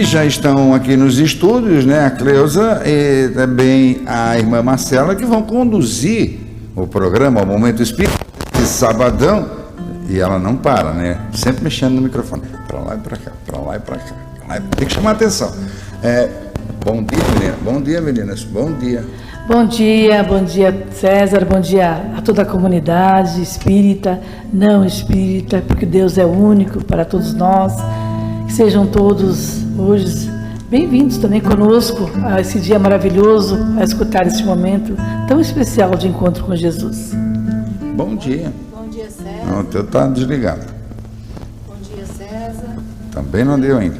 já estão aqui nos estúdios, né, a Cleusa e também a irmã Marcela, que vão conduzir o programa, o Momento Espírita, esse sabadão, e ela não para, né, sempre mexendo no microfone, para lá e para cá, para lá e para cá, tem que chamar a atenção. Bom dia, menina. Bom dia, meninas, bom dia. Bom dia César, bom dia a toda a comunidade espírita, não espírita, porque Deus é único para todos nós. Que sejam todos hoje bem-vindos também conosco a esse dia maravilhoso, a escutar esse momento tão especial de encontro com Jesus. Bom dia. Bom dia, César. Não, o teu está desligado. Bom dia, César. Também não deu ainda.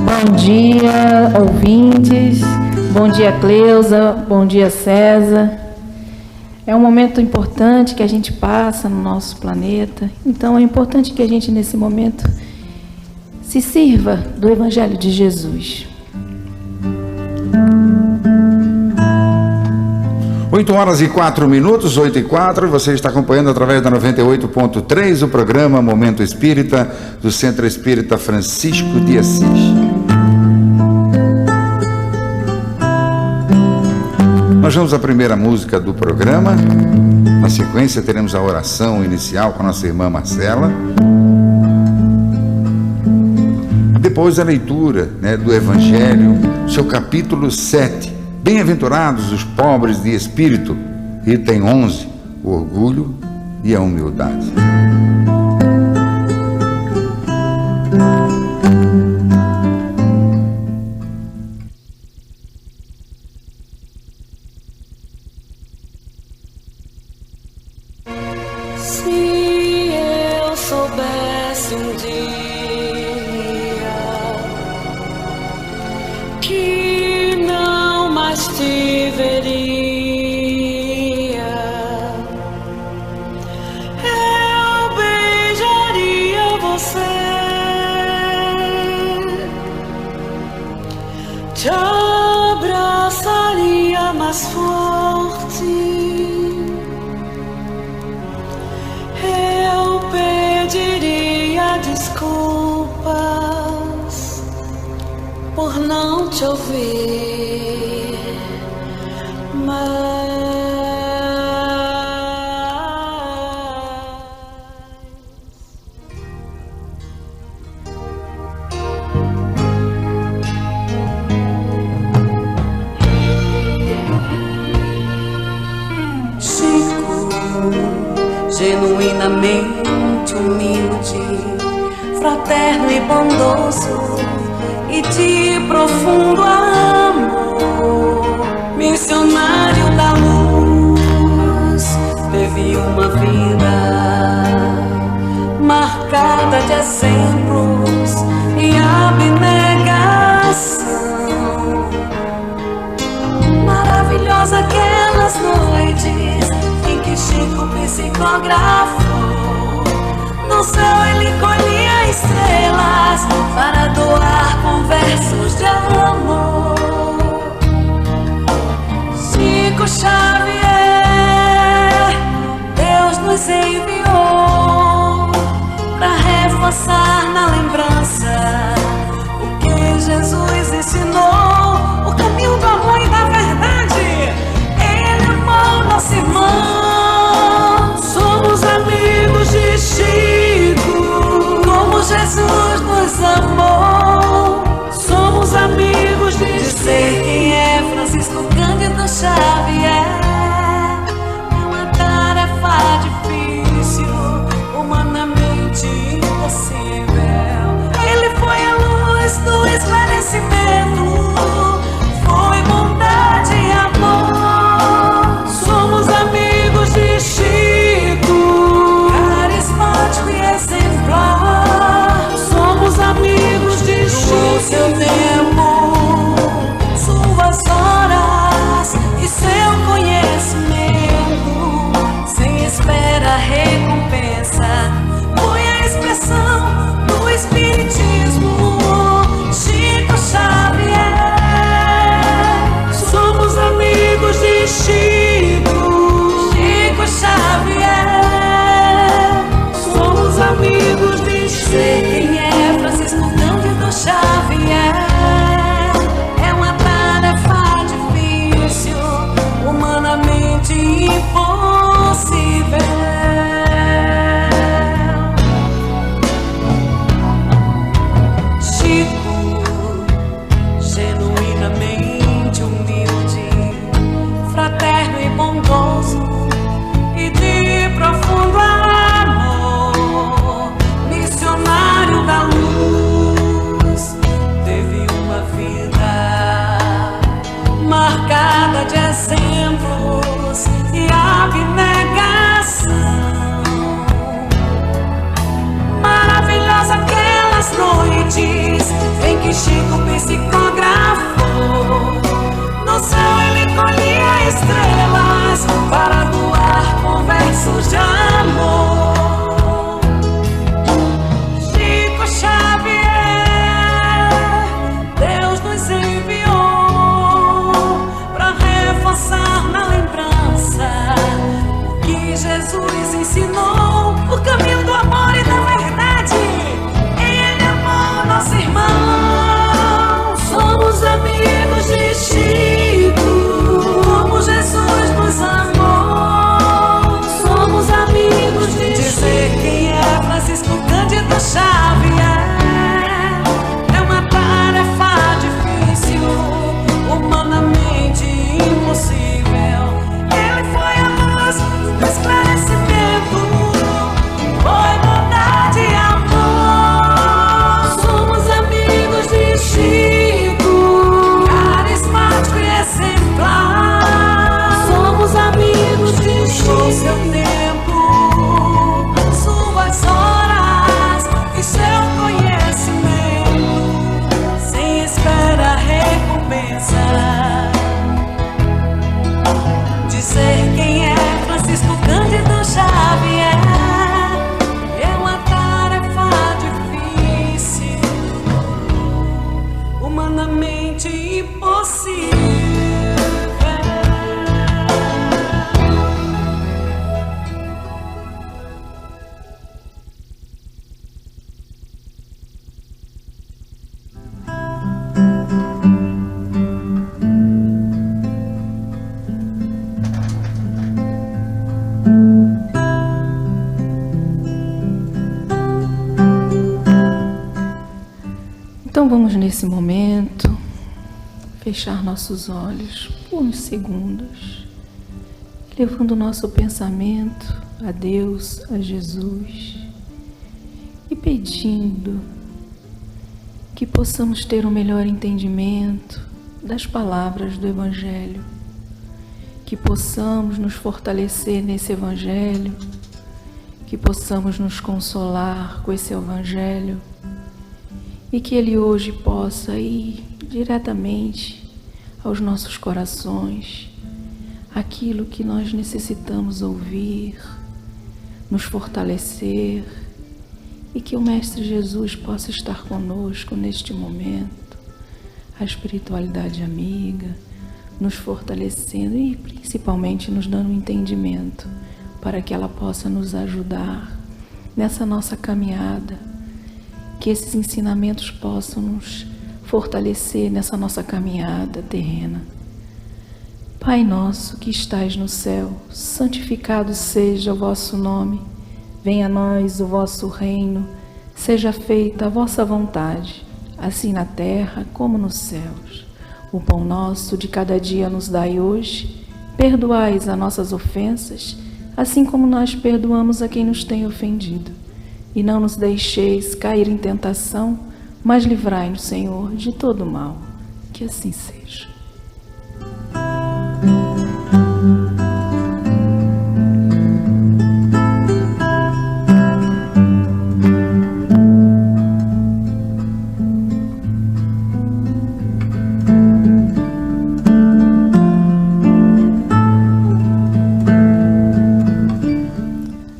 Bom dia, ouvintes. Bom dia, Cleusa. Bom dia, César. É um momento importante que a gente passa no nosso planeta. Então, é importante que a gente, nesse momento, se sirva do Evangelho de Jesus. 8h04, 8h04, você está acompanhando através da 98.3 o programa Momento Espírita do Centro Espírita Francisco de Assis. Nós vamos à primeira música do programa. Na sequência teremos a oração inicial com a nossa irmã Marcela. Depois a leitura, do Evangelho, seu capítulo 7. Bem-aventurados os pobres de espírito, item 11, o orgulho e a humildade. Se eu soubesse um dia que não mais te veria, eu beijaria você, te abraçaria mais forte, eu pediria desculpas por não te ouvir, mas Chico, genuinamente humilde, fraterno e bondoso, e de profundo amor, missionário da luz, teve uma vida marcada de exemplos e abnegação. Maravilhosa aquelas noites em que Chico psicografou. No céu ele colhia estrelas para doar com versos de amor. Chico Xavier, Deus nos enviou para reforçar na lembrança o que Jesus ensinou, o caminho do amor e da verdade. Ele amou nosso irmão, somos amigos de Chico, como Jesus nos amou. Somos amigos de dizer quem é Francisco Cândido Xavier. É uma tarefa difícil, humanamente impossível. Ele foi a luz do esclarecimento, foi bondade e amor. Somos amigos de Chico, carismático e exemplar. Somos amigos de Chico, seu tempo, suas horas e seu conhecimento, sem espera recompensa, foi a expressão do espiritismo. Chico Xavier. Então vamos nesse momento fechar nossos olhos por uns segundos, levando o nosso pensamento a Deus, a Jesus, e pedindo que possamos ter um melhor entendimento das palavras do Evangelho, que possamos nos fortalecer nesse Evangelho, que possamos nos consolar com esse Evangelho e que ele hoje possa ir diretamente aos nossos corações, aquilo que nós necessitamos ouvir, nos fortalecer, e que o Mestre Jesus possa estar conosco neste momento, a espiritualidade amiga, nos fortalecendo e principalmente nos dando um entendimento para que ela possa nos ajudar nessa nossa caminhada, que esses ensinamentos possam nos fortalecer nessa nossa caminhada terrena. Pai nosso que estais no céu, santificado seja o vosso nome. Venha a nós o vosso reino, seja feita a vossa vontade, assim na terra como nos céus. O pão nosso de cada dia nos dai hoje, perdoai as nossas ofensas, assim como nós perdoamos a quem nos tem ofendido. E não nos deixeis cair em tentação, mas livrai-nos, Senhor, de todo mal. Que assim seja.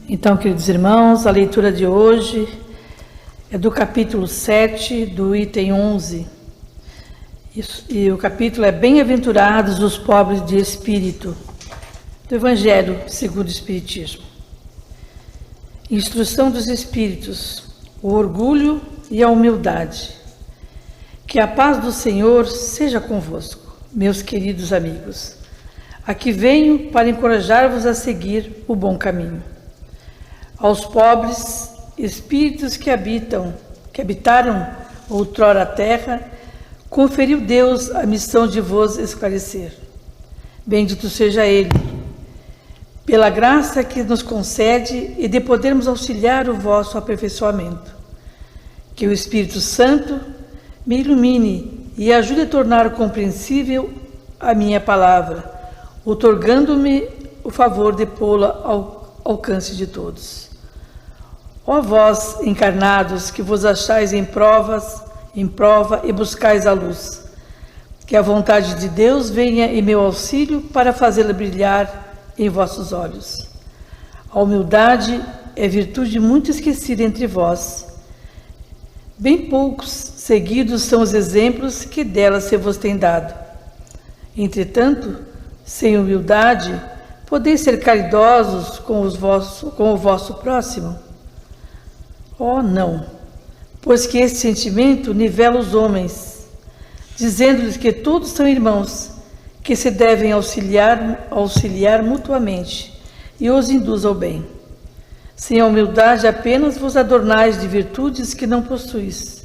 Então, queridos irmãos, a leitura de hoje é do capítulo 7, do item 11. E o capítulo é Bem-aventurados os pobres de espírito, do Evangelho segundo o Espiritismo. Instrução dos Espíritos, o orgulho e a humildade. Que a paz do Senhor seja convosco, meus queridos amigos. Aqui venho para encorajar-vos a seguir o bom caminho. Aos pobres espíritos que habitaram outrora a terra, conferiu Deus a missão de vos esclarecer. Bendito seja Ele, pela graça que nos concede e de podermos auxiliar o vosso aperfeiçoamento. Que o Espírito Santo me ilumine e ajude a tornar compreensível a minha palavra, outorgando-me o favor de pô-la ao alcance de todos. Ó vós, encarnados, que vos achais em prova e buscais a luz, que a vontade de Deus venha em meu auxílio para fazê-la brilhar em vossos olhos. A humildade é virtude muito esquecida entre vós. Bem poucos seguidos são os exemplos que dela se vos tem dado. Entretanto, sem humildade, podeis ser caridosos com o vosso próximo? Oh, não, pois que esse sentimento nivela os homens, dizendo-lhes que todos são irmãos, que se devem auxiliar mutuamente e os induz ao bem. Sem a humildade apenas vos adornais de virtudes que não possuís,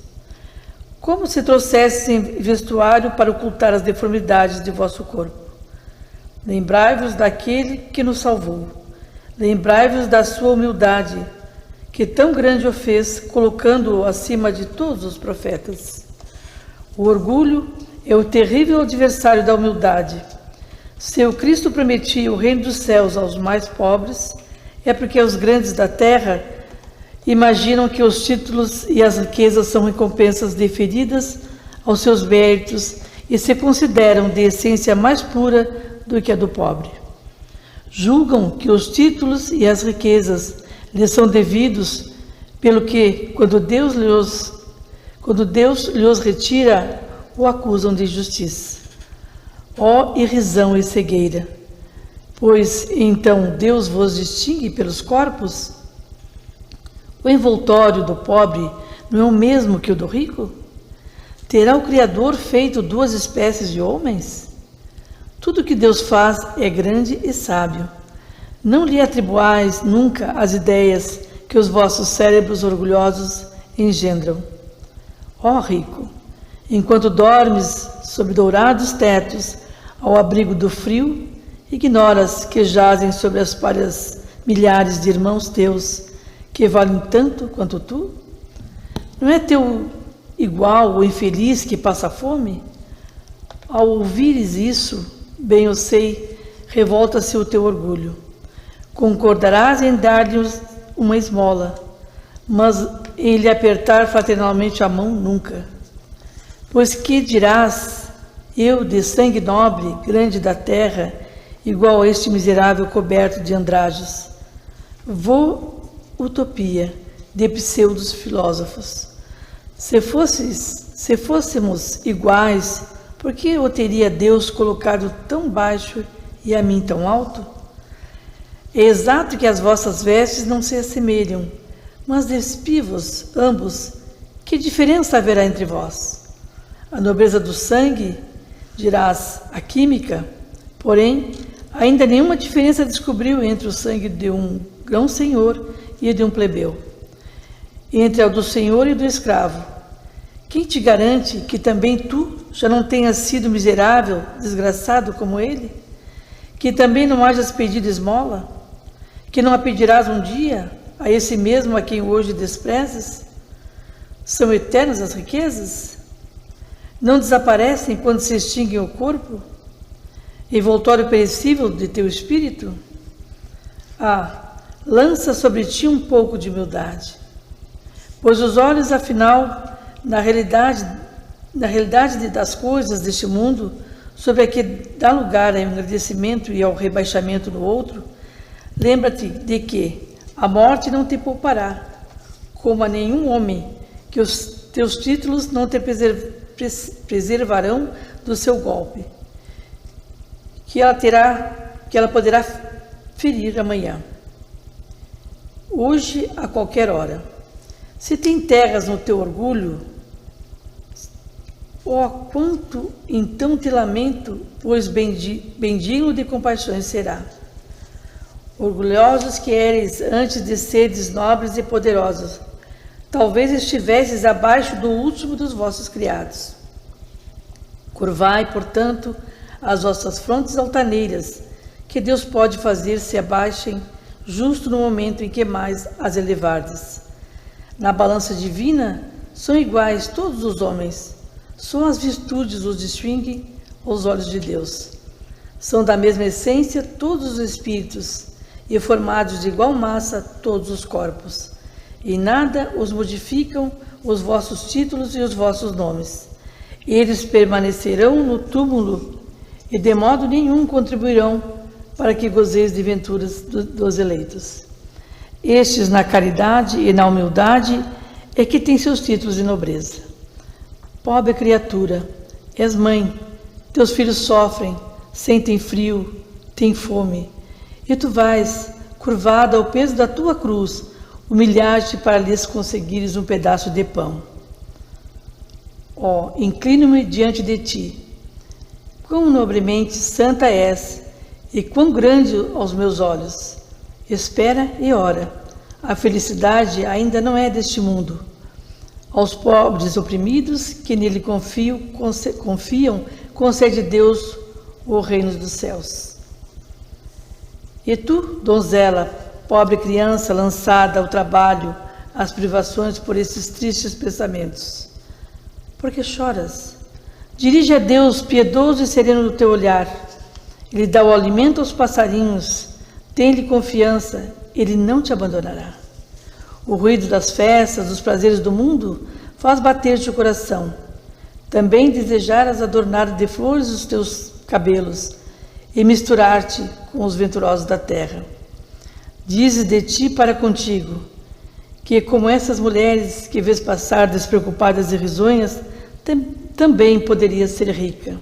como se trouxessem vestuário para ocultar as deformidades de vosso corpo. Lembrai-vos daquele que nos salvou, lembrai-vos da sua humildade, que tão grande o fez, colocando-o acima de todos os profetas. O orgulho é o terrível adversário da humildade. Se o Cristo prometia o reino dos céus aos mais pobres, é porque os grandes da terra imaginam que os títulos e as riquezas são recompensas deferidas aos seus méritos e se consideram de essência mais pura do que a do pobre. Julgam que os títulos e as riquezas lhes são devidos, pelo que, quando Deus lhes retira, o acusam de injustiça. Ó irrisão e cegueira! Pois então Deus vos distingue pelos corpos? O envoltório do pobre não é o mesmo que o do rico? Terá o Criador feito duas espécies de homens? Tudo que Deus faz é grande e sábio. Não lhe atribuais nunca as ideias que os vossos cérebros orgulhosos engendram. Ó rico, Enquanto dormes sob dourados tetos, ao abrigo do frio, ignoras que jazem sobre as palhas milhares de irmãos teus, que valem tanto quanto tu? Não é teu igual o infeliz que passa fome? Ao ouvires isso, bem eu sei, revolta-se o teu orgulho. Concordarás em dar-lhe uma esmola, mas em lhe apertar fraternalmente a mão nunca. Pois que dirás, eu de sangue nobre, grande da terra, igual a este miserável coberto de andrajos? Vou utopia de pseudos filósofos. Se fôssemos iguais, por que o teria Deus colocado tão baixo e a mim tão alto? É exato que as vossas vestes não se assemelham, mas despivos ambos, que diferença haverá entre vós? A nobreza do sangue, dirás, a química, porém, ainda nenhuma diferença descobriu entre o sangue de um grão-senhor e de um plebeu, entre o do senhor e do escravo. Quem te garante que também tu já não tenhas sido miserável, desgraçado como ele? Que também não hajas pedido esmola? Que não a pedirás um dia a esse mesmo a quem hoje desprezas? São eternas as riquezas? Não desaparecem quando se extinguem o corpo? Envoltório perecível de teu espírito? Ah, lança sobre ti um pouco de humildade, pois os olhos, afinal, na realidade das coisas deste mundo, sobre a que dá lugar ao engrandecimento e ao rebaixamento do outro, lembra-te de que a morte não te poupará, como a nenhum homem, que os teus títulos não te preservarão do seu golpe, que ela poderá ferir amanhã, hoje, a qualquer hora. Se te enterras no teu orgulho, oh, quanto então te lamento, pois bendinho de compaixões será. Orgulhosos que eres antes de seres nobres e poderosos, talvez estivesses abaixo do último dos vossos criados. Curvai, portanto, as vossas frontes altaneiras, que Deus pode fazer se abaixem justo no momento em que mais as elevardes. Na balança divina são iguais todos os homens, só as virtudes os distinguem aos olhos de Deus. São da mesma essência todos os espíritos e formados de igual massa todos os corpos. Em nada os modificam os vossos títulos e os vossos nomes. Eles permanecerão no túmulo e de modo nenhum contribuirão para que gozeis de venturas dos eleitos. Estes, na caridade e na humildade, é que têm seus títulos de nobreza. Pobre criatura, és mãe, teus filhos sofrem, sentem frio, têm fome, e tu vais, curvada ao peso da tua cruz, humilhar-te para lhes conseguires um pedaço de pão. Ó, inclino-me diante de ti. Quão nobremente santa és, e quão grande aos meus olhos. Espera e ora. A felicidade ainda não é deste mundo. Aos pobres oprimidos que nele confiam, concede Deus o reino dos céus. E tu, donzela, pobre criança lançada ao trabalho, às privações por esses tristes pensamentos, por que choras? Dirige a Deus piedoso e sereno o teu olhar. Ele dá o alimento aos passarinhos. Tem-lhe confiança, ele não te abandonará. O ruído das festas, dos prazeres do mundo, faz bater-te o coração. Também desejarás adornar de flores os teus cabelos e misturar-te com os venturosos da terra. Dizes de ti para contigo, que como essas mulheres que vês passar despreocupadas e risonhas, também poderias ser rica.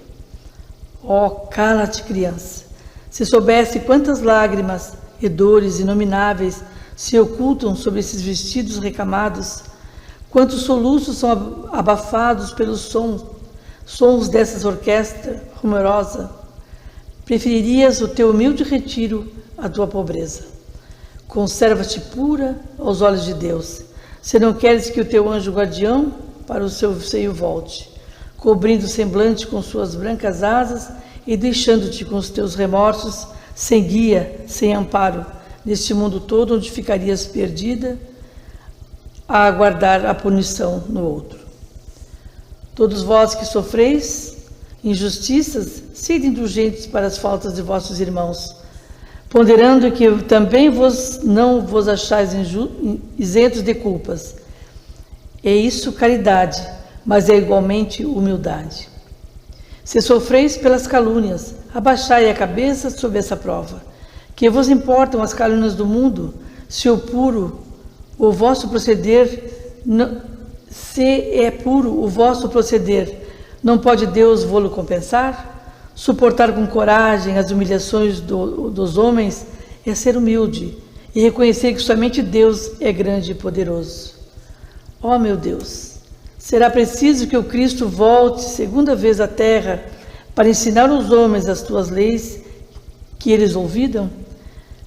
Oh, cala-te, criança! Se soubesse quantas lágrimas e dores inomináveis se ocultam sobre esses vestidos recamados, quantos soluços são abafados pelos sons dessas orquestra rumorosa, preferirias o teu humilde retiro à tua pobreza. Conserva-te pura aos olhos de Deus, se não queres que o teu anjo guardião para o seu seio volte. cobrindo o semblante com suas brancas asas e deixando-te com os teus remorsos, sem guia, sem amparo, neste mundo todo onde ficarias perdida, a aguardar a punição no outro. Todos vós que sofreis injustiças, sede indulgentes para as faltas de vossos irmãos, ponderando que também não vos achais isentos de culpas. É isso caridade, mas é igualmente humildade. Se sofreis pelas calúnias, abaixai a cabeça sob essa prova. Que vos importam as calúnias do mundo, se o vosso proceder, não pode Deus vô-lo compensar? Suportar com coragem as humilhações dos homens é ser humilde e reconhecer que somente Deus é grande e poderoso. Ó meu Deus, será preciso que o Cristo volte segunda vez à terra para ensinar aos homens as tuas leis que eles olvidam?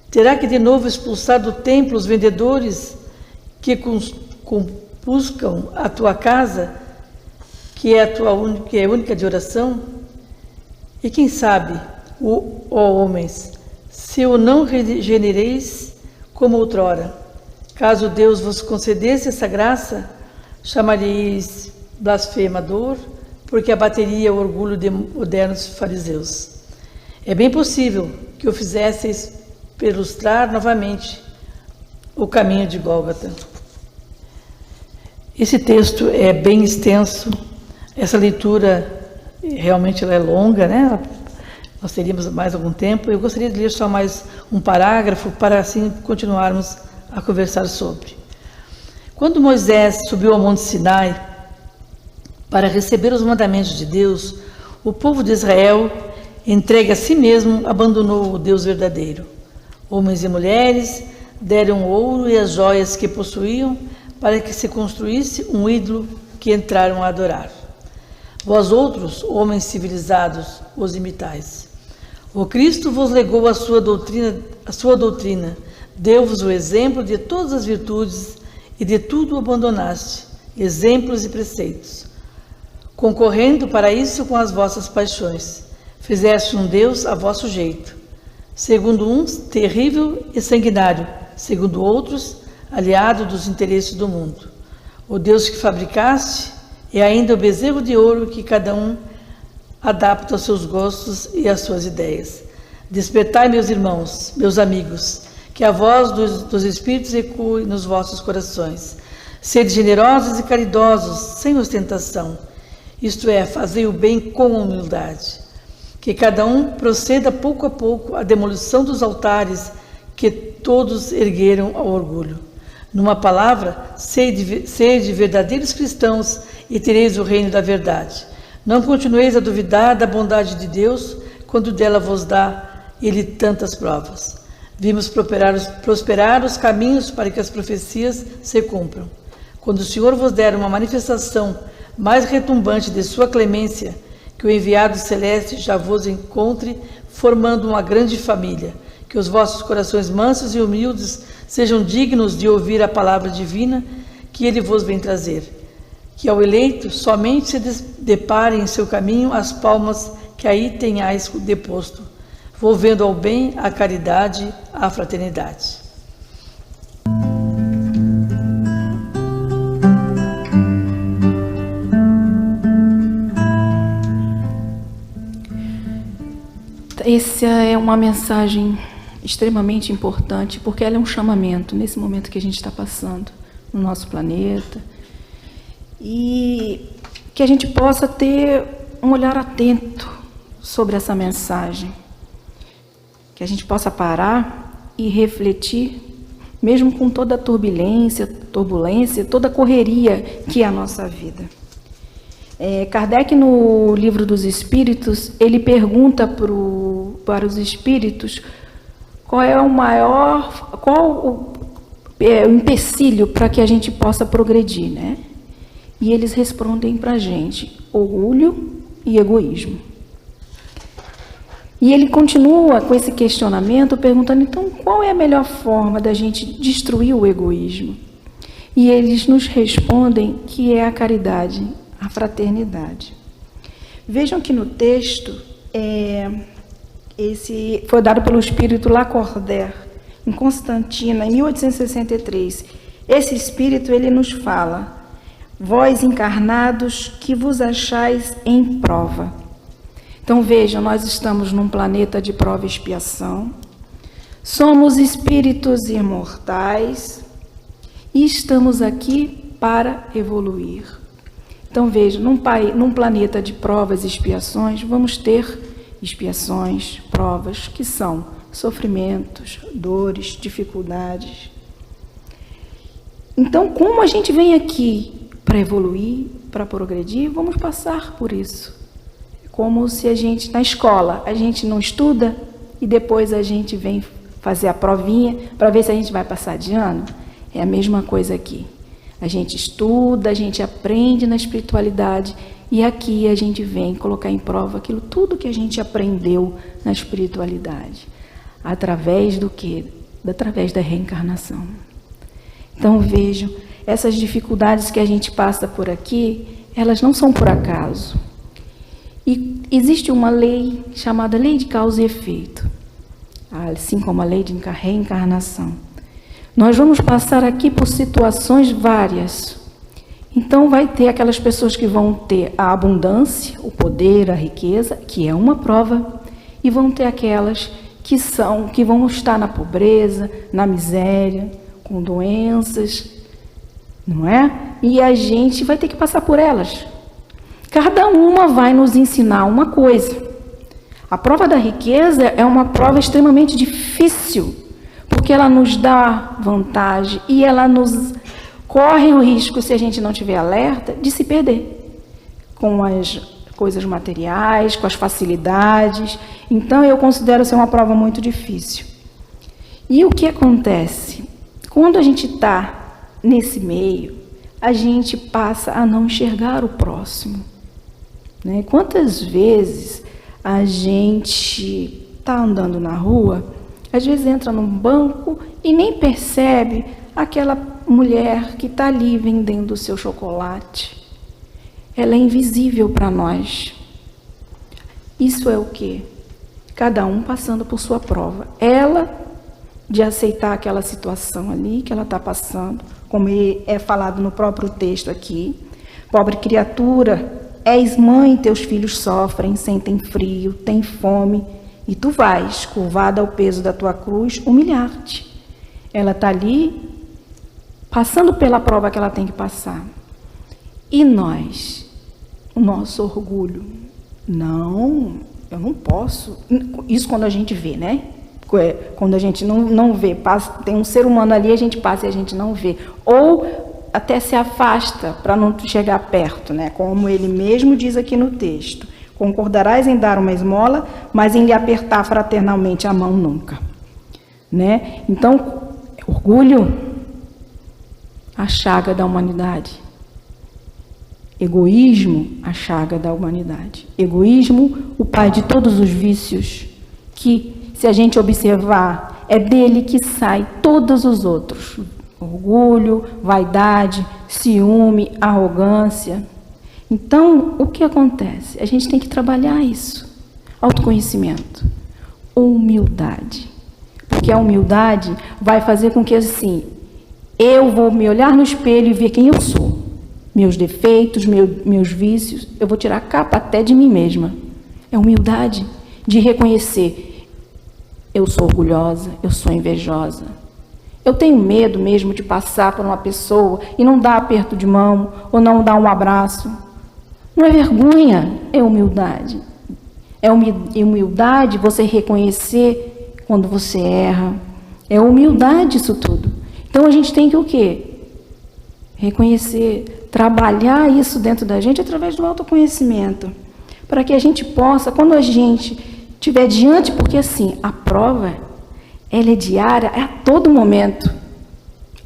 Terá que de novo expulsar do templo os vendedores que compuscam a tua casa, que é única de oração? E quem sabe, ó homens, se o não regenereis como outrora, caso Deus vos concedesse essa graça, chamareis blasfemador, porque abateria o orgulho de modernos fariseus. É bem possível que o fizesseis perlustrar novamente o caminho de Gólgota. Esse texto é bem extenso, essa leitura realmente ela é longa, né? Nós teríamos mais algum tempo. Eu gostaria de ler só mais um parágrafo para assim continuarmos a conversar sobre. Quando Moisés subiu ao Monte Sinai para receber os mandamentos de Deus, o povo de Israel, entregue a si mesmo, abandonou o Deus verdadeiro. Homens e mulheres deram o ouro e as joias que possuíam para que se construísse um ídolo que entraram a adorar. Vós outros, homens civilizados, os imitais. O Cristo vos legou a sua doutrina, deu-vos o exemplo de todas as virtudes e de tudo abandonaste, exemplos e preceitos. Concorrendo para isso com as vossas paixões, fizeste um Deus a vosso jeito, segundo uns, terrível e sanguinário, segundo outros, aliado dos interesses do mundo. O Deus que fabricaste é ainda o bezerro de ouro que cada um adapta aos seus gostos e às suas ideias. Despertai, meus irmãos, meus amigos, que a voz dos Espíritos ecoe nos vossos corações. Sede generosos e caridosos, sem ostentação, isto é, fazei o bem com humildade. Que cada um proceda pouco a pouco à demolição dos altares que todos ergueram ao orgulho. Numa palavra, sede verdadeiros cristãos e tereis o reino da verdade. Não continueis a duvidar da bondade de Deus, quando dela vos dá Ele tantas provas. Vimos prosperar os caminhos para que as profecias se cumpram. Quando o Senhor vos der uma manifestação mais retumbante de sua clemência, que o enviado celeste já vos encontre, formando uma grande família, que os vossos corações mansos e humildes sejam dignos de ouvir a palavra divina que Ele vos vem trazer. Que ao eleito somente se deparem em seu caminho as palmas que aí tenhais deposto, volvendo ao bem, à caridade, à fraternidade. Essa é uma mensagem extremamente importante, porque ela é um chamamento nesse momento que a gente está passando no nosso planeta, e que a gente possa ter um olhar atento sobre essa mensagem, que a gente possa parar e refletir, mesmo com toda a turbulência, toda a correria que é a nossa vida. Kardec, no Livro dos Espíritos, ele pergunta para os espíritos qual é o empecilho para que a gente possa progredir, né? E eles respondem para a gente: orgulho e egoísmo. E ele continua com esse questionamento, perguntando, então, qual é a melhor forma da gente destruir o egoísmo? E eles nos respondem que é a caridade, a fraternidade. Vejam que no texto, esse foi dado pelo espírito Lacordaire, em Constantina, em 1863. Esse espírito, ele nos fala: vós encarnados que vos achais em prova. Então vejam, nós estamos num planeta de prova e expiação, somos espíritos imortais e estamos aqui para evoluir. Então vejam, num planeta de provas e expiações, vamos ter expiações, provas, que são sofrimentos, dores, dificuldades. Então, como a gente vem aqui para evoluir, para progredir, vamos passar por isso. Como se a gente, na escola, a gente não estuda e depois a gente vem fazer a provinha para ver se a gente vai passar de ano. É a mesma coisa aqui. A gente estuda, a gente aprende na espiritualidade e aqui a gente vem colocar em prova aquilo tudo que a gente aprendeu na espiritualidade. Através do quê? Através da reencarnação. Então vejam, essas dificuldades que a gente passa por aqui, elas não são por acaso. E existe uma lei chamada lei de causa e efeito, assim como a lei de reencarnação. Nós vamos passar aqui por situações várias. Então vai ter aquelas pessoas que vão ter a abundância, o poder, a riqueza, que é uma prova, e vão ter aquelas que vão estar na pobreza, na miséria, com doenças, não é? E a gente vai ter que passar por elas. Cada uma vai nos ensinar uma coisa. A prova da riqueza é uma prova extremamente difícil, porque ela nos dá vantagem e ela nos corre o risco, se a gente não tiver alerta, de se perder com as coisas materiais, com as facilidades. Então, eu considero ser uma prova muito difícil. E o que acontece? Quando a gente está nesse meio, a gente passa a não enxergar o próximo, né? Quantas vezes a gente está andando na rua, às vezes entra num banco e nem percebe aquela mulher que está ali vendendo o seu chocolate. Ela é invisível para nós. Isso é o quê? Cada um passando por sua prova. Ela de aceitar aquela situação ali que ela está passando, como é falado no próprio texto aqui. Pobre criatura, és mãe, teus filhos sofrem, sentem frio, têm fome, e tu vais, curvada ao peso da tua cruz, humilhar-te. Ela está ali, passando pela prova que ela tem que passar. E nós, o nosso orgulho, não, eu não posso. Isso quando a gente vê, né? Quando a gente não vê, tem um ser humano ali, a gente passa e a gente não vê. Ou até se afasta para não chegar perto, né? Como ele mesmo diz aqui no texto. Concordarás em dar uma esmola, mas em lhe apertar fraternalmente a mão nunca. Né? Então, orgulho, a chaga da humanidade. Egoísmo, a chaga da humanidade. Egoísmo, o pai de todos os vícios, que, se a gente observar, é dele que sai todos os outros. Orgulho, vaidade, ciúme, arrogância. Então, o que acontece? A gente tem que trabalhar isso. Autoconhecimento, humildade. Porque a humildade vai fazer com que, assim, eu vou me olhar no espelho e ver quem eu sou. Meus defeitos, meus vícios, eu vou tirar a capa até de mim mesma. É humildade de reconhecer, eu sou orgulhosa, eu sou invejosa. Eu tenho medo mesmo de passar por uma pessoa e não dar aperto de mão ou não dar um abraço. Não é vergonha, é humildade. É humildade você reconhecer quando você erra. É humildade isso tudo. Então a gente tem que o quê? Reconhecer, trabalhar isso dentro da gente através do autoconhecimento. Para que a gente possa, quando a gente estiver diante, porque assim, a prova, ela é diária, é a todo momento.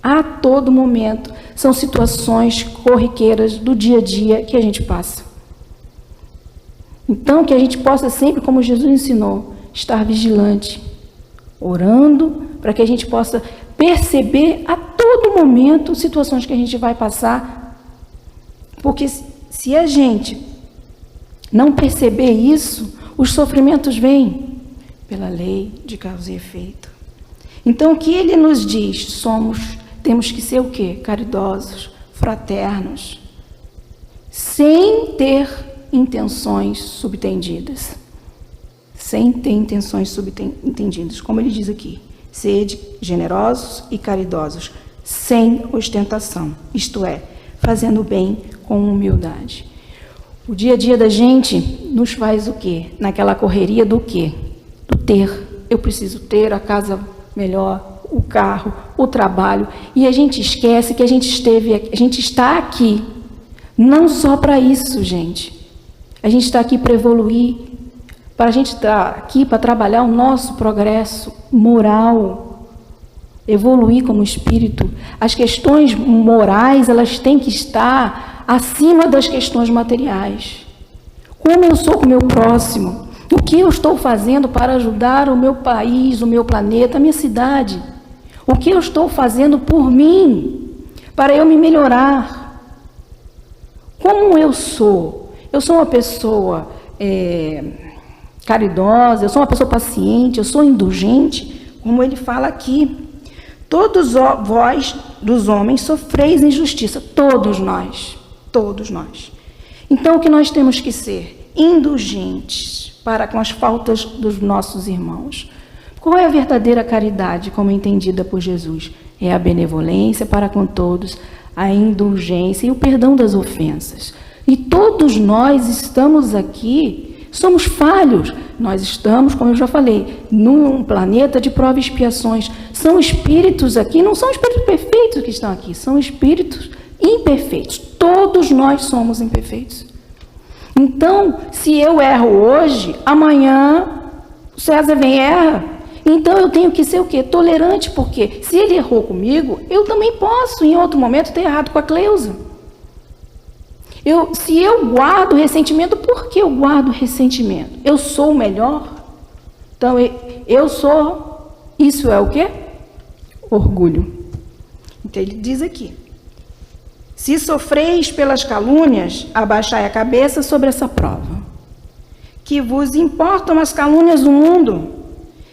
A todo momento. São situações corriqueiras do dia a dia que a gente passa. Então, que a gente possa sempre, como Jesus ensinou, estar vigilante, orando, para que a gente possa perceber a todo momento situações que a gente vai passar. Porque se a gente não perceber isso, os sofrimentos vêm pela lei de causa e efeito. Então, o que ele nos diz? Temos que ser o quê? Caridosos, fraternos, sem ter intenções subtendidas. Sem ter intenções subtendidas, como ele diz aqui. Sede generosos e caridosos, sem ostentação, isto é, fazendo o bem com humildade. O dia a dia da gente nos faz o quê? Naquela correria do quê? Do ter. Eu preciso ter a casa melhor, o carro, o trabalho, e a gente esquece que a gente está aqui, não só para isso, gente. A gente está aqui para evoluir, a gente está aqui para trabalhar o nosso progresso moral, evoluir como espírito. As questões morais, elas têm que estar acima das questões materiais. Como eu sou com o meu próximo? O que eu estou fazendo para ajudar o meu país, o meu planeta, a minha cidade? O que eu estou fazendo por mim, para eu me melhorar? Como eu sou? Eu sou uma pessoa caridosa, eu sou uma pessoa paciente, eu sou indulgente, como ele fala aqui. Todos vós, dos homens, sofreis injustiça, todos nós. Então, o que nós temos que ser? Indulgentes para com as faltas dos nossos irmãos. Qual é a verdadeira caridade, como entendida por Jesus? É a benevolência para com todos, a indulgência e o perdão das ofensas. E todos nós estamos aqui, somos falhos. Nós estamos, como eu já falei, num planeta de prova e expiações. São espíritos aqui, não são espíritos perfeitos que estão aqui, são espíritos imperfeitos. Todos nós somos imperfeitos. Então, se eu erro hoje, amanhã o César vem e erra. Então eu tenho que ser o quê? Tolerante, porque se ele errou comigo, eu também posso, em outro momento, ter errado com a Cleusa. Se eu guardo ressentimento, por que eu guardo ressentimento? Eu sou o melhor? Então, eu sou... Isso é o quê? Orgulho. Então, ele diz aqui. Se sofreis pelas calúnias, abaixai a cabeça sobre essa prova. Que vos importam as calúnias do mundo?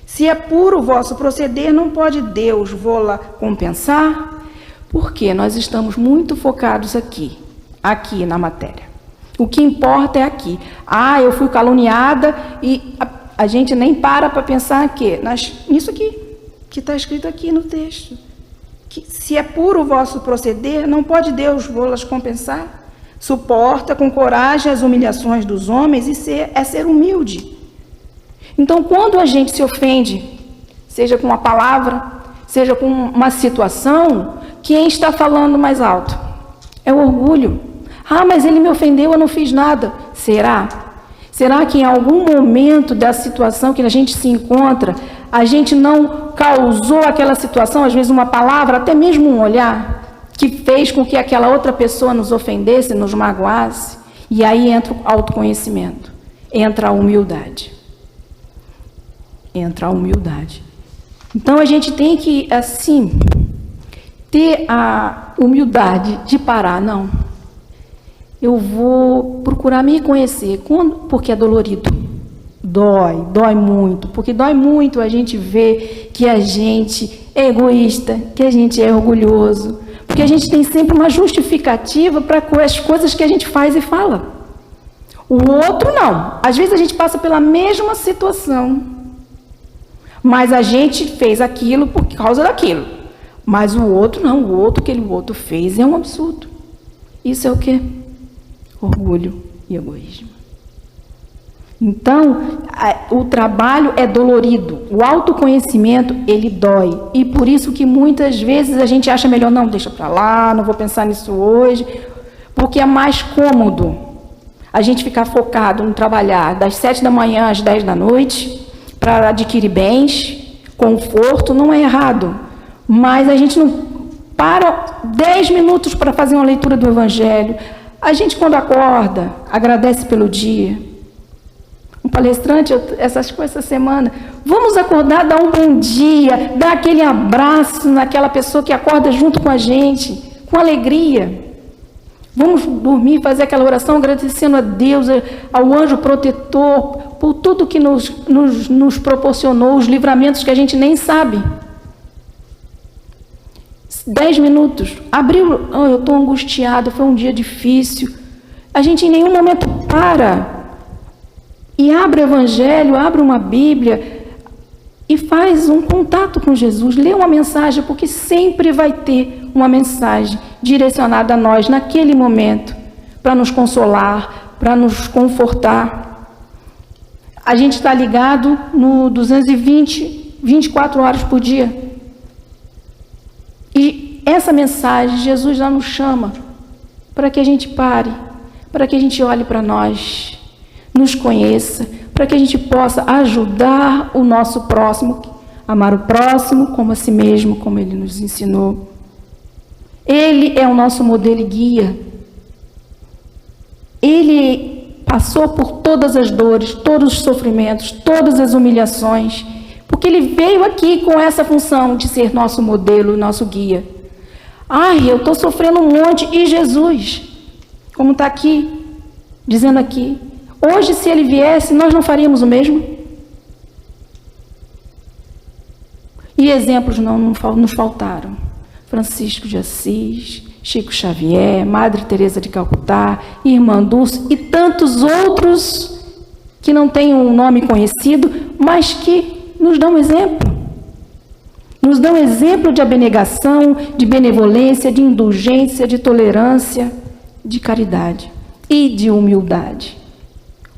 Se é puro o vosso proceder, não pode Deus vô-la compensar? Porque nós estamos muito focados aqui na matéria. O que importa é aqui. Eu fui caluniada e a gente nem para pensar nisso aqui, que está escrito aqui no texto. Que, se é puro o vosso proceder, não pode Deus vô-las compensar? Suporta com coragem as humilhações dos homens e é ser humilde. Então, quando a gente se ofende, seja com uma palavra, seja com uma situação, quem está falando mais alto? É o orgulho. Mas ele me ofendeu, eu não fiz nada. Será? Será que em algum momento da situação que a gente se encontra, a gente não causou aquela situação, às vezes uma palavra, até mesmo um olhar, que fez com que aquela outra pessoa nos ofendesse, nos magoasse? E aí entra o autoconhecimento, entra a humildade. Então, a gente tem que, assim, ter a humildade de parar. Não, eu vou procurar me conhecer. Porque é dolorido. Dói muito. Porque dói muito a gente ver que a gente é egoísta, que a gente é orgulhoso. Porque a gente tem sempre uma justificativa para as coisas que a gente faz e fala. O outro não. Às vezes a gente passa pela mesma situação, mas a gente fez aquilo por causa daquilo. Mas o outro não, que o outro fez é um absurdo. Isso é o quê? Orgulho e egoísmo. Então, o trabalho é dolorido. O autoconhecimento, ele dói. E por isso que muitas vezes a gente acha melhor, não, deixa para lá, não vou pensar nisso hoje, porque é mais cômodo a gente ficar focado no trabalhar das 7 da manhã às 10 da noite, para adquirir bens, conforto, não é errado. Mas a gente não para 10 minutos para fazer uma leitura do Evangelho. A gente, quando acorda, agradece pelo dia. Um palestrante, essa semana, vamos acordar, dar um bom dia, dar aquele abraço naquela pessoa que acorda junto com a gente, com alegria. Vamos dormir, fazer aquela oração agradecendo a Deus, ao anjo protetor, por tudo que nos proporcionou, os livramentos que a gente nem sabe. 10 minutos, abriu, eu estou angustiado, foi um dia difícil. A gente em nenhum momento para e abre o Evangelho, abre uma Bíblia e faz um contato com Jesus, lê uma mensagem, porque sempre vai ter uma mensagem direcionada a nós naquele momento, para nos consolar, para nos confortar. A gente está ligado no 220, 24 horas por dia. E essa mensagem, Jesus já nos chama para que a gente pare, para que a gente olhe para nós, nos conheça, para que a gente possa ajudar o nosso próximo, amar o próximo como a si mesmo, como Ele nos ensinou. Ele é o nosso modelo e guia. Ele passou por todas as dores, todos os sofrimentos, todas as humilhações, porque Ele veio aqui com essa função de ser nosso modelo, nosso guia. Ai, eu estou sofrendo um monte, e Jesus, como está aqui, dizendo aqui, hoje, se Ele viesse, nós não faríamos o mesmo? E exemplos não nos faltaram. Francisco de Assis, Chico Xavier, Madre Teresa de Calcutá, Irmã Dulce e tantos outros que não têm um nome conhecido, mas que nos dão exemplo. Nos dão exemplo de abnegação, de benevolência, de indulgência, de tolerância, de caridade e de humildade.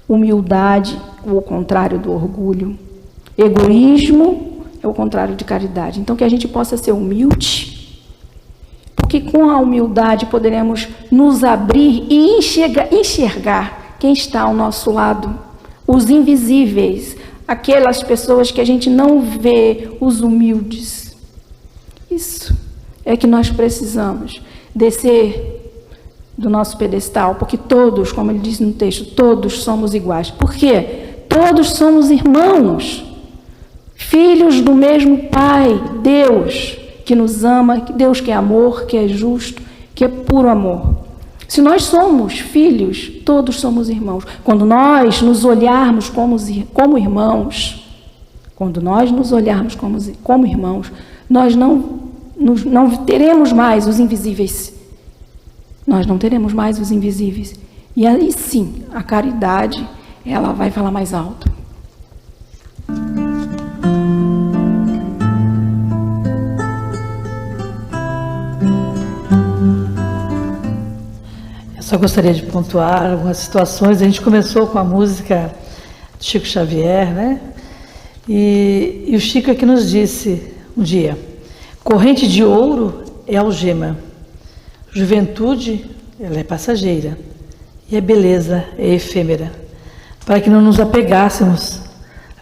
Humildade é o contrário do orgulho. Egoísmo é o contrário de caridade. Então, que a gente possa ser humilde, porque com a humildade poderemos nos abrir e enxergar quem está ao nosso lado, os invisíveis, aquelas pessoas que a gente não vê, os humildes. Isso é que nós precisamos, descer do nosso pedestal, porque todos, como ele diz no texto, todos somos iguais. Por quê? Todos somos irmãos, filhos do mesmo Pai, Deus, que nos ama, Deus que é amor, que é justo, que é puro amor. Se nós somos filhos, todos somos irmãos. Quando nós nos olharmos como irmãos, quando nós nos olharmos como irmãos, nós não teremos mais os invisíveis. Nós não teremos mais os invisíveis. E aí sim, a caridade, ela vai falar mais alto. Eu só gostaria de pontuar algumas situações. A gente começou com a música de Chico Xavier, né? E o Chico aqui nos disse um dia: corrente de ouro é algema, juventude, ela é passageira, e a beleza é efêmera, para que não nos apegássemos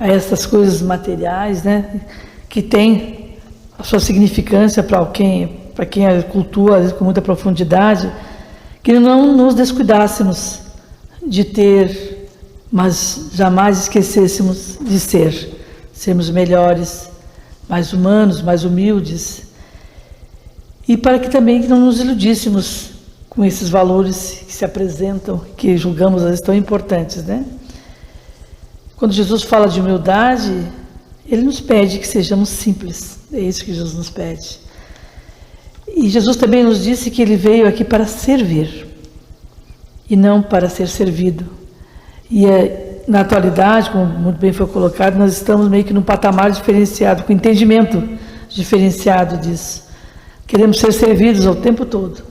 a essas coisas materiais, né, que tem a sua significância para quem a cultua, às vezes, com muita profundidade, que não nos descuidássemos de ter, mas jamais esquecêssemos de sermos melhores, mais humanos, mais humildes, e para que também não nos iludíssemos com esses valores que se apresentam, que julgamos às vezes tão importantes, né? Quando Jesus fala de humildade, Ele nos pede que sejamos simples, é isso que Jesus nos pede. E Jesus também nos disse que Ele veio aqui para servir, e não para ser servido. E na atualidade, como muito bem foi colocado, nós estamos meio que num patamar diferenciado, com entendimento diferenciado disso. Queremos ser servidos o tempo todo.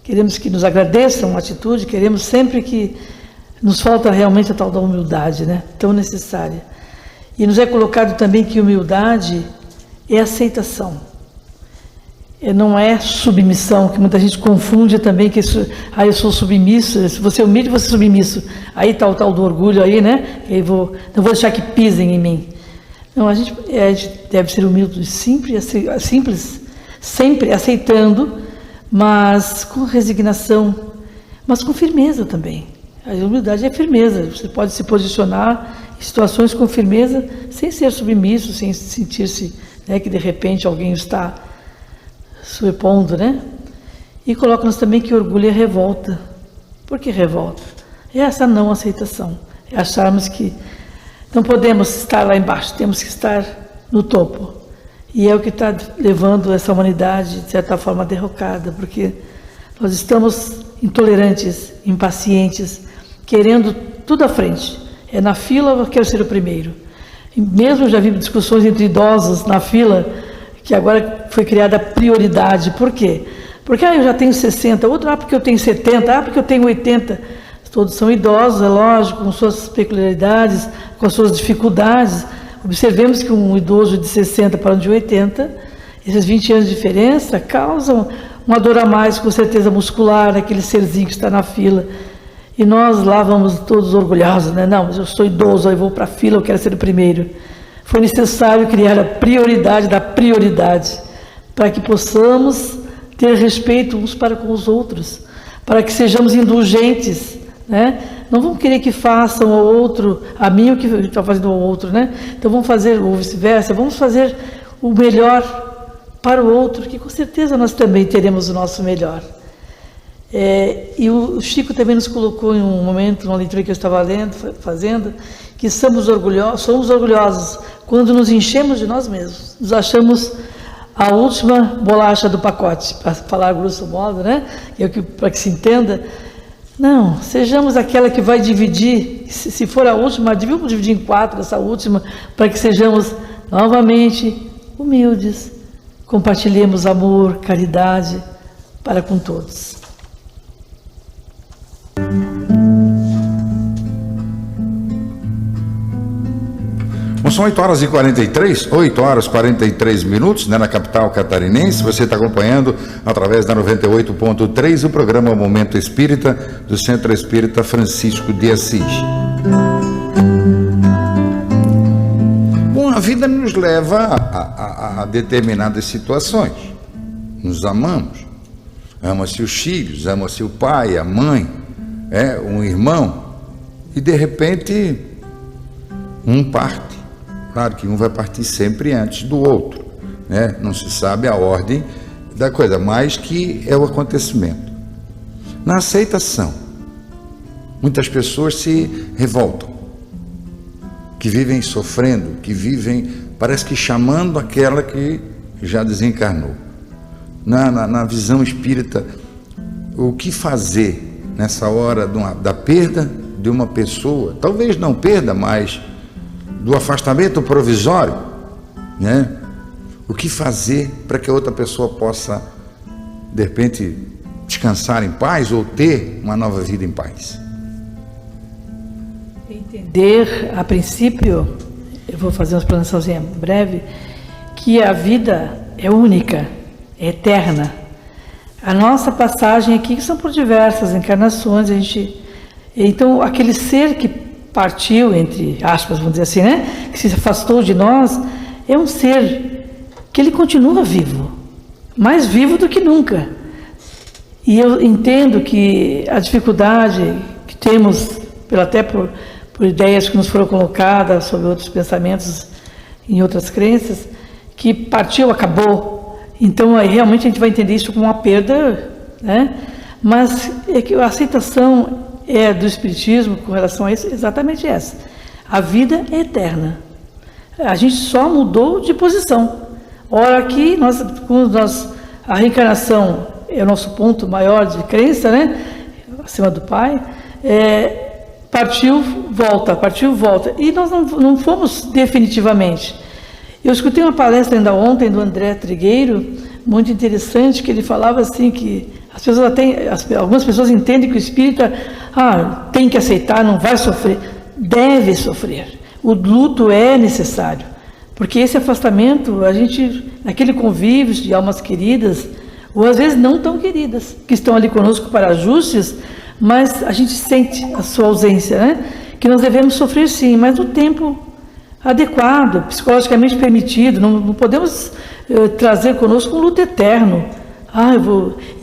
Queremos que nos agradeçam a atitude, queremos sempre que nos falta realmente a tal da humildade, né? Tão necessária. E nos é colocado também que humildade é aceitação. Não é submissão, que muita gente confunde também, que isso, eu sou submisso, se você é humilde, você é submisso. Aí está o tal do orgulho aí, né? Eu não vou deixar que pisem em mim. Não, a gente deve ser humilde, simples, sempre aceitando, mas com resignação, mas com firmeza também. A humildade é firmeza, você pode se posicionar em situações com firmeza, sem ser submisso, sem sentir-se, né, que de repente alguém está sobrepondo, né? E coloca-nos também que orgulho é revolta. Por que revolta? É essa não aceitação. É acharmos que não podemos estar lá embaixo, temos que estar no topo. E é o que está levando essa humanidade, de certa forma, derrocada, porque nós estamos intolerantes, impacientes, querendo tudo à frente. É na fila, eu quero ser o primeiro. E mesmo já vi discussões entre idosos na fila, que agora foi criada a prioridade. Por quê? Porque eu já tenho 60, outro porque eu tenho 70, porque eu tenho 80. Todos são idosos, é lógico, com suas peculiaridades, com as suas dificuldades. Observemos que um idoso de 60 para um de 80, esses 20 anos de diferença causam uma dor a mais, com certeza muscular, aquele serzinho que está na fila. E nós lá vamos todos orgulhosos, né? Não, mas eu sou idoso, eu vou para a fila, eu quero ser o primeiro. Foi necessário criar a prioridade da prioridade, para que possamos ter respeito uns para com os outros, para que sejamos indulgentes, né? Não vamos querer que façam ao outro, a mim o que está fazendo ao outro, né? Então vamos fazer o vice-versa, vamos fazer o melhor para o outro, que com certeza nós também teremos o nosso melhor. E o Chico também nos colocou em um momento, numa leitura que eu estava lendo, fazendo, que somos orgulhosos quando nos enchemos de nós mesmos, nos achamos a última bolacha do pacote, para falar grosso modo, né? Para que se entenda. Não, sejamos aquela que vai dividir, se for a última, vamos dividir em 4 essa última, para que sejamos novamente humildes, compartilhemos amor, caridade para com todos. Bom, são 8 horas e 43 minutos, né, na capital catarinense. Você está acompanhando através da 98.3 o programa Momento Espírita do Centro Espírita Francisco de Assis. Bom, a vida nos leva a determinadas situações. Nos amamos. Ama-se os filhos, ama-se o pai, a mãe, um irmão. E de repente, um parte. Claro que um vai partir sempre antes do outro, né? Não se sabe a ordem da coisa, mas que é o acontecimento. Na aceitação, muitas pessoas se revoltam, que vivem sofrendo, que vivem, parece que chamando aquela que já desencarnou. Na visão espírita, o que fazer nessa hora da perda de uma pessoa, talvez não perda, mas do afastamento provisório, né? O que fazer para que a outra pessoa possa, de repente, descansar em paz ou ter uma nova vida em paz? Entender, a princípio, eu vou fazer uma explanaçãozinha breve, que a vida é única, é eterna. A nossa passagem aqui, que são por diversas encarnações, então, aquele ser que partiu, entre aspas, vamos dizer assim, né? Que se afastou de nós, é um ser que ele continua vivo, mais vivo do que nunca. E eu entendo que a dificuldade que temos, até por ideias que nos foram colocadas sobre outros pensamentos, em outras crenças, que partiu, acabou. Então, aí realmente a gente vai entender isso como uma perda, né? Mas é que a aceitação do Espiritismo com relação a isso, exatamente essa. A vida é eterna. A gente só mudou de posição. Ora aqui, a reencarnação é o nosso ponto maior de crença, né? Acima do Pai. Partiu, volta. E nós não fomos definitivamente. Eu escutei uma palestra ainda ontem do André Trigueiro, muito interessante, que ele falava assim que algumas pessoas entendem que o espírita tem que aceitar, não vai sofrer. Deve sofrer. O luto é necessário, porque esse afastamento, naquele convívio de almas queridas, ou às vezes não tão queridas, que estão ali conosco para ajustes, mas a gente sente a sua ausência, né? Que nós devemos sofrer sim, mas no tempo adequado, psicologicamente permitido. Não podemos trazer conosco um luto eterno.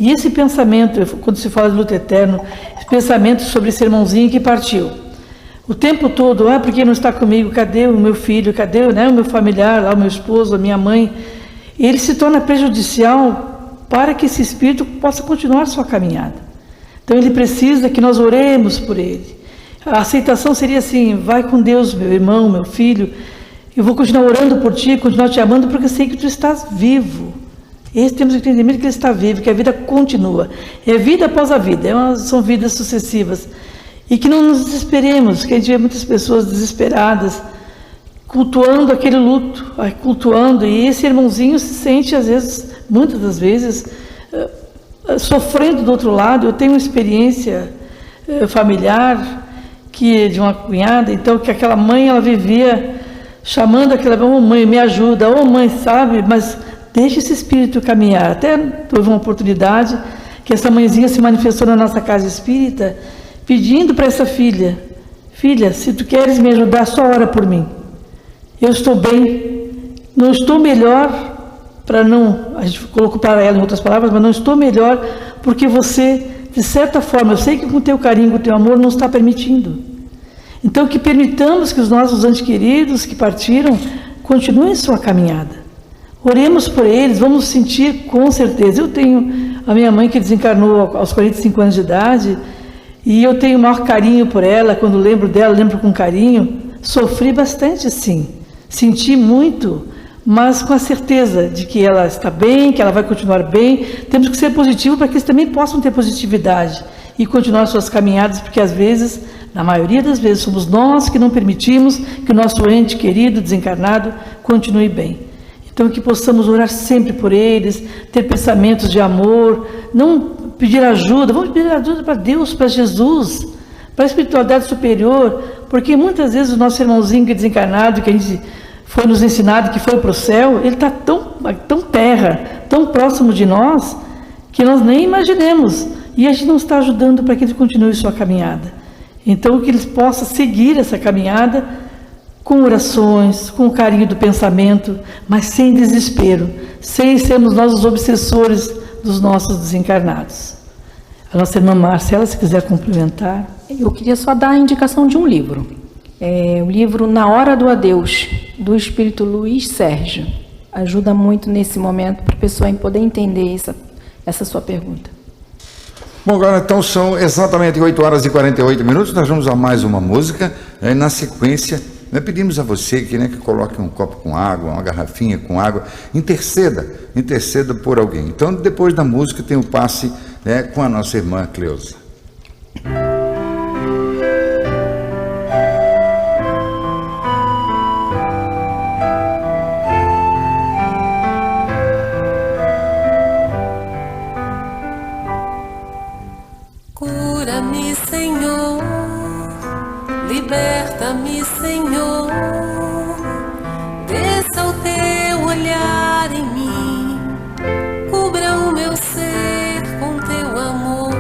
E esse pensamento, quando se fala de luto eterno, esse pensamento sobre esse irmãozinho que partiu, o tempo todo, porque não está comigo, cadê o meu filho, cadê, né, o meu familiar, lá, o meu esposo, a minha mãe? Ele se torna prejudicial para que esse espírito possa continuar sua caminhada. Então ele precisa que nós oremos por ele. A aceitação seria assim: vai com Deus, meu irmão, meu filho, eu vou continuar orando por ti, continuar te amando, porque eu sei que tu estás vivo. Temos o entendimento que ele está vivo, que a vida continua. É vida após a vida, são vidas sucessivas. E que não nos desesperemos, que a gente vê muitas pessoas desesperadas, cultuando aquele luto, cultuando, e esse irmãozinho se sente, às vezes, muitas das vezes, sofrendo do outro lado. Eu tenho uma experiência familiar, que de uma cunhada, então, que aquela mãe, ela vivia chamando aquela mãe, me ajuda, mãe, sabe, mas deixa esse espírito caminhar. Até houve uma oportunidade que essa mãezinha se manifestou na nossa casa espírita, pedindo para essa filha: filha, se tu queres me ajudar, só ora por mim. Eu estou bem, não estou melhor, a gente colocou para ela em outras palavras, mas não estou melhor porque você, de certa forma, eu sei que com o teu carinho, com o teu amor, não está permitindo. Então, que permitamos que os nossos entes queridos que partiram continuem sua caminhada. Oremos por eles, vamos sentir com certeza. Eu tenho a minha mãe que desencarnou aos 45 anos de idade, e eu tenho o maior carinho por ela. Quando lembro dela, lembro com carinho. Sofri bastante, sim, senti muito, mas com a certeza de que ela está bem, que ela vai continuar bem. Temos que ser positivos para que eles também possam ter positividade e continuar suas caminhadas, porque às vezes, na maioria das vezes, somos nós que não permitimos que o nosso ente querido, desencarnado, continue bem. Então, que possamos orar sempre por eles, ter pensamentos de amor, não pedir ajuda, vamos pedir ajuda para Deus, para Jesus, para a espiritualidade superior, porque muitas vezes o nosso irmãozinho que é desencarnado, que a gente foi nos ensinado que foi para o céu, ele está tão terra, tão próximo de nós, que nós nem imaginemos, e a gente não está ajudando para que ele continue sua caminhada. Então, que eles possam seguir essa caminhada com orações, com o carinho do pensamento, mas sem desespero, sem sermos nós os obsessores dos nossos desencarnados. A nossa irmã Marcela, se quiser complementar. Eu queria só dar a indicação de um livro. O livro Na Hora do Adeus, do Espírito Luiz Sérgio. Ajuda muito nesse momento para a pessoa poder entender essa sua pergunta. Bom, agora então são exatamente 8 horas e 48 minutos, nós vamos a mais uma música, na sequência, pedimos a você que coloque um copo com água, uma garrafinha com água, interceda por alguém. Então, depois da música tem o passe com a nossa irmã Cleusa. Cura-me, Senhor, liberta-me, Senhor, desça o teu olhar em mim, cubra o meu ser com teu amor.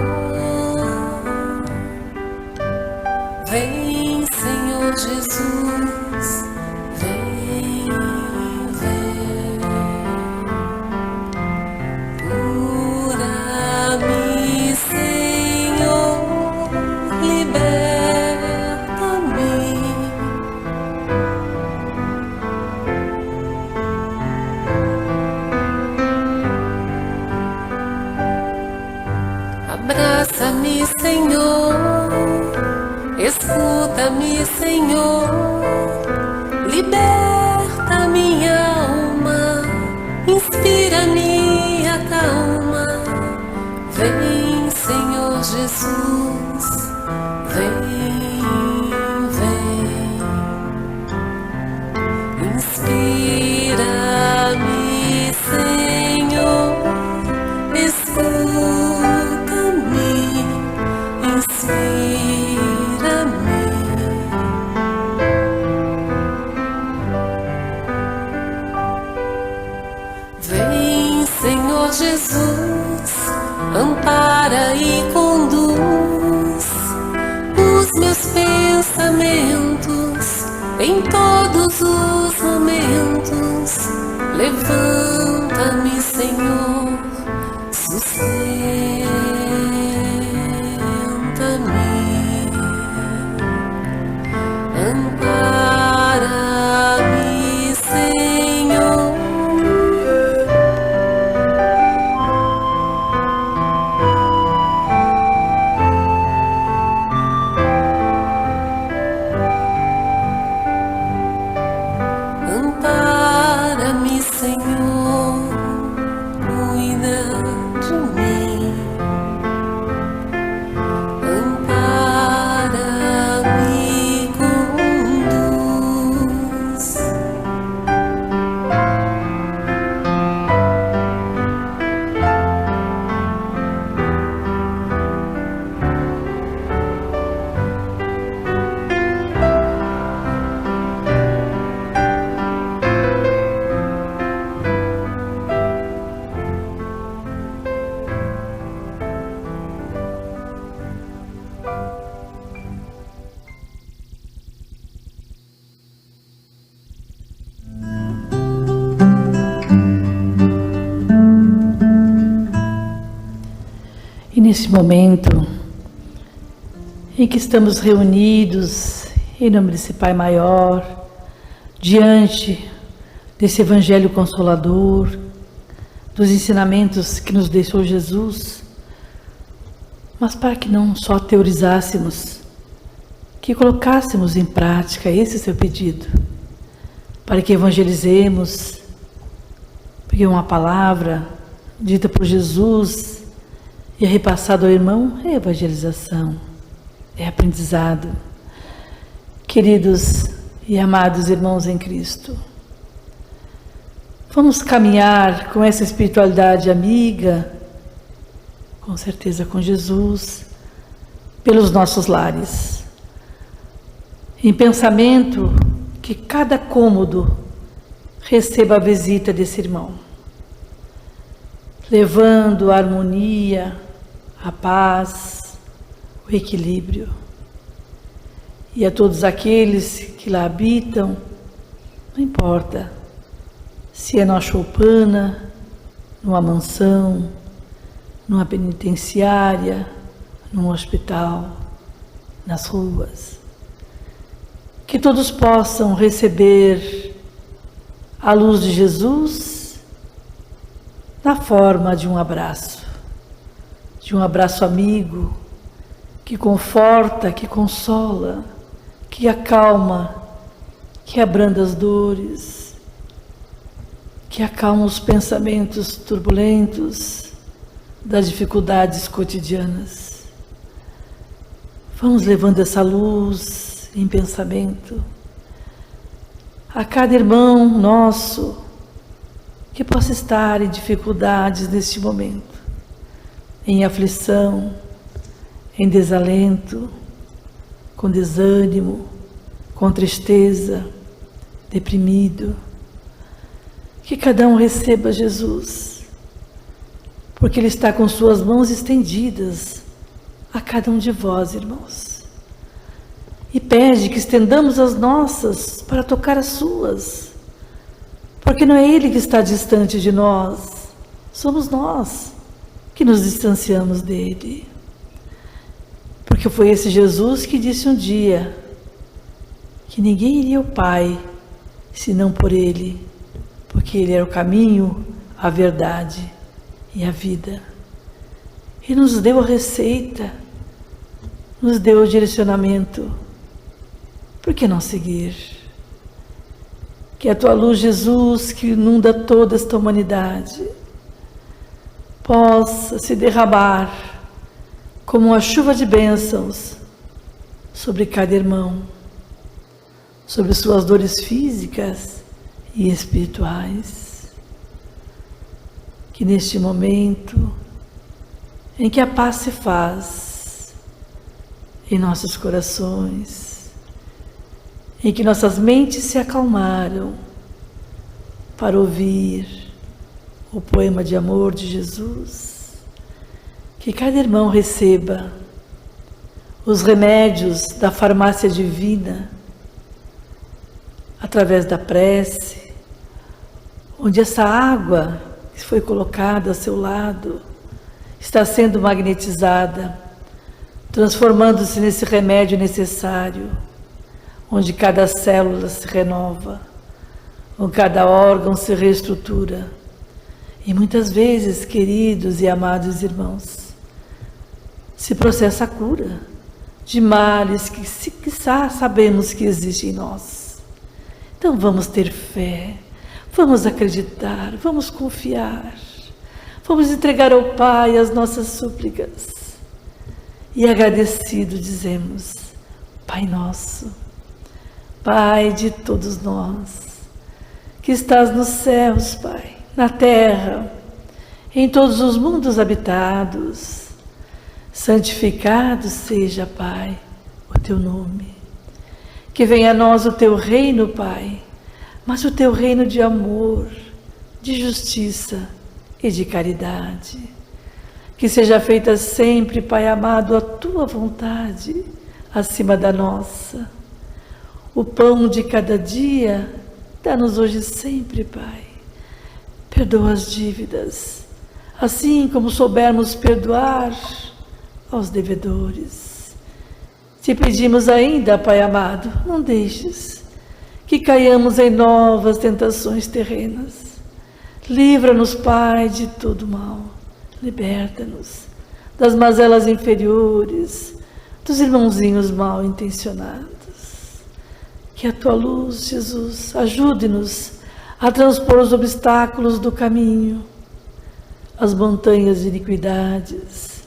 Vem, Senhor Jesus, vem, vem. Cura-me, Senhor, liberta-me. Abraça-me, Senhor, escuta-me, Senhor, liberta minha alma, inspira-me, acalma. Vem, Senhor Jesus, vem, vem. Inspira-me, Senhor, escuta-me, inspira-me. Vem, Senhor Jesus, ampara e conduz os meus pensamentos em todos os momentos. Levanta-me, Senhor, sustenta-me. Ampara-me, Senhor. nesse momento em que estamos reunidos em nome desse Pai maior, diante desse Evangelho Consolador, dos ensinamentos que nos deixou Jesus, mas para que não só teorizássemos, que colocássemos em prática esse seu pedido, para que evangelizemos, porque uma palavra dita por Jesus e repassada ao irmão é evangelização, é aprendizado. Queridos e amados irmãos em Cristo, vamos caminhar com essa espiritualidade amiga, com certeza com Jesus, pelos nossos lares. Em pensamento, que cada cômodo receba a visita desse irmão, levando a harmonia, a paz, o equilíbrio. E a todos aqueles que lá habitam, não importa se é na choupana, numa mansão, numa penitenciária, num hospital, nas ruas, que todos possam receber a luz de Jesus na forma de um abraço amigo, que conforta, que consola, que acalma, que abranda as dores, que acalma os pensamentos turbulentos das dificuldades cotidianas. Vamos levando essa luz em pensamento a cada irmão nosso que possa estar em dificuldades neste momento, em aflição, em desalento, com desânimo, com tristeza, deprimido. Que cada um receba Jesus, porque Ele está com suas mãos estendidas a cada um de vós, irmãos. E pede que estendamos as nossas para tocar as suas, porque não é Ele que está distante de nós, somos nós que nos distanciamos dEle. Porque foi esse Jesus que disse um dia que ninguém iria ao Pai senão por Ele, porque Ele era o caminho, a verdade e a vida. E nos deu a receita, nos deu o direcionamento. Por que não seguir? Que a Tua luz, Jesus, que inunda toda esta humanidade, possa se derramar como uma chuva de bênçãos sobre cada irmão, sobre suas dores físicas e espirituais. Que neste momento em que a paz se faz em nossos corações, em que nossas mentes se acalmaram para ouvir o poema de amor de Jesus, que cada irmão receba os remédios da farmácia divina através da prece, onde essa água que foi colocada ao seu lado está sendo magnetizada, transformando-se nesse remédio necessário, onde cada célula se renova, onde cada órgão se reestrutura. E muitas vezes, queridos e amados irmãos, se processa a cura de males que sabemos que existem em nós. Então vamos ter fé, vamos acreditar, vamos confiar, vamos entregar ao Pai as nossas súplicas. E agradecido dizemos: Pai nosso, Pai de todos nós, que estás nos céus, Pai, na terra, em todos os mundos habitados, santificado seja, Pai, o Teu nome. Que venha a nós o Teu reino, Pai, mas o Teu reino de amor, de justiça e de caridade. Que seja feita sempre, Pai amado, a Tua vontade acima da nossa. O pão de cada dia, dá-nos hoje sempre, Pai. Perdoa as dívidas, assim como soubermos perdoar aos devedores. Te pedimos ainda, Pai amado, não deixes que caiamos em novas tentações terrenas. Livra-nos, Pai, de todo mal. Liberta-nos das mazelas inferiores, dos irmãozinhos mal intencionados. Que a tua luz, Jesus, ajude-nos a transpor os obstáculos do caminho, as montanhas de iniquidades.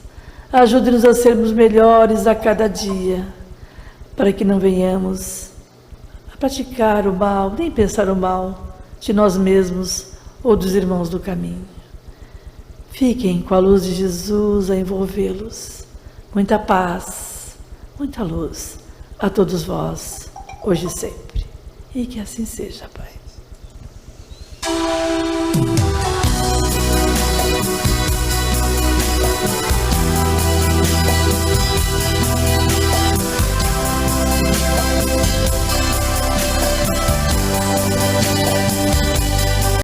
Ajude-nos a sermos melhores a cada dia, para que não venhamos a praticar o mal, nem pensar o mal de nós mesmos ou dos irmãos do caminho. Fiquem com a luz de Jesus a envolvê-los. Muita paz, muita luz a todos vós, hoje e sempre. E que assim seja, Pai.